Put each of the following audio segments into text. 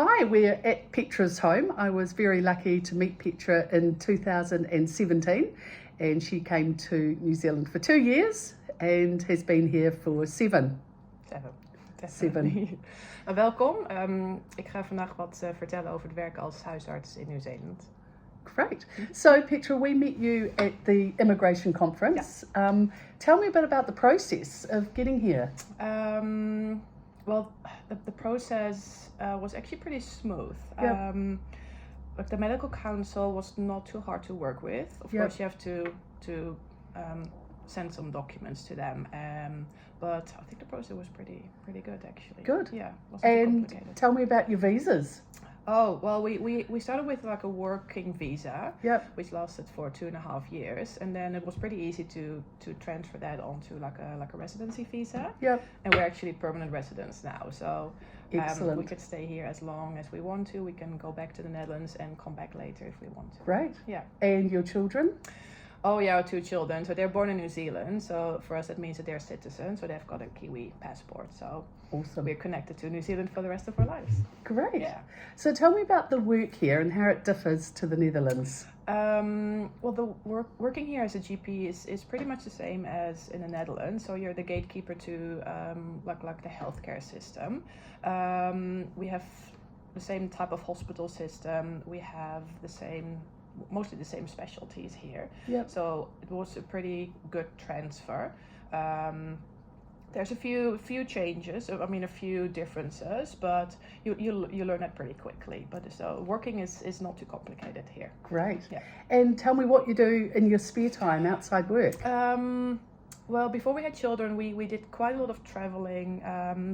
Hi, we're at Petra's home. I was very lucky to meet Petra in 2017 and she came to New Zealand for 2 years and has been here for 7. Welkom. Ik ga vandaag wat vertellen over het werken als huisarts in Nieuw-Zeeland. Great. So Petra, we met you at the immigration conference. Yeah. Tell me a bit about the process of getting here. Well, the process was actually pretty smooth. Yep. Like the medical council was not too hard to work with. Of Yep. course, you have to send some documents to them. But I think the process was pretty good actually. Good. Yeah. Wasn't too And complicated. tell me about your visas. Oh, well, we started with like a working visa, Yep. which lasted for 2.5 years, and then it was pretty easy to transfer that onto like a residency visa. Yep. And we're actually permanent residents now, so Excellent. we could stay here as long as we want to. We can go back to the Netherlands and come back later if we want to. Great. Yeah. And your children? Oh yeah, our 2 children. So they're born in New Zealand. So for us, that means that they're citizens. So they've got a Kiwi passport. So Awesome. we're connected to New Zealand for the rest of our lives. Great. Yeah. So tell me about the work here and how it differs to the Netherlands. Well, the working here as a GP is pretty much the same as in the Netherlands. So you're the gatekeeper to like the healthcare system. We have the same type of hospital system. We have mostly the same specialties here. Yep. So it was a pretty good transfer. There's a few changes. I mean, a few differences, but you learn it pretty quickly. But so working is not too complicated here. Great. Yeah. And tell me what you do in your spare time outside work. Well, before we had children, we did quite a lot of traveling,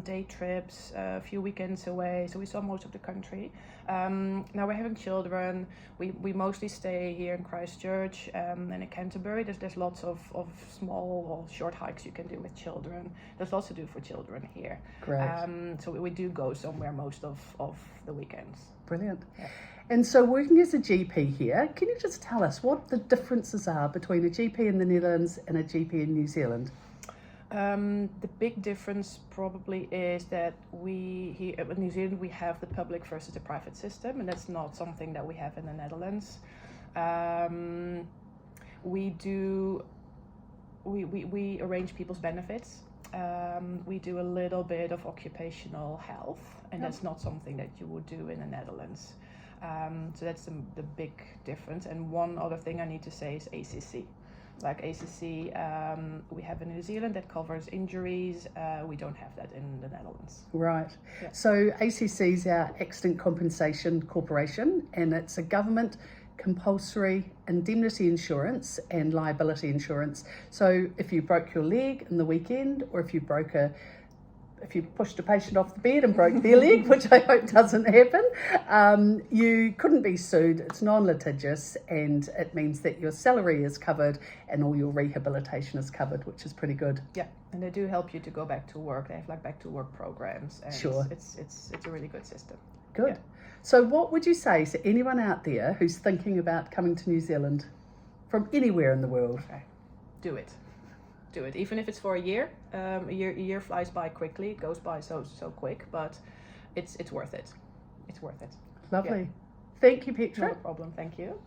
day trips, a few weekends away. So we saw most of the country. Now we're having children. We mostly stay here in Christchurch and in Canterbury. There's lots of small or short hikes you can do with children. There's lots to do for children here. Great. So we do go somewhere most of the weekends. Brilliant. Yeah. And so working as a GP here, can you just tell us what the differences are between a GP in the Netherlands and a GP in New Zealand? The big difference probably is that here in New Zealand we have the public versus the private system, and that's not something that we have in the Netherlands. We arrange people's benefits. We do a little bit of occupational health, and that's not something that you would do in the Netherlands. So that's the big difference. And one other thing I need to say is ACC. Like ACC, we have in New Zealand that covers injuries. We don't have that in the Netherlands. Right. Yeah. So ACC is our Accident Compensation Corporation, and it's a government compulsory indemnity insurance and liability insurance. So if you broke your leg in the weekend, or if you pushed a patient off the bed and broke their leg, which I hope doesn't happen, you couldn't be sued. It's non-litigious, and it means that your salary is covered and all your rehabilitation is covered, which is pretty good. Yeah, and they do help you to go back to work. They have like back to work programs, and Sure. it's a really good system. Good. Yeah. So what would you say to anyone out there who's thinking about coming to New Zealand from anywhere in the world? Okay, do it. Do it, even if it's for a year. A year flies by quickly. It goes by so quick, but it's worth it. It's worth it. Lovely. Yeah. Thank you, Petra. No problem. Thank you.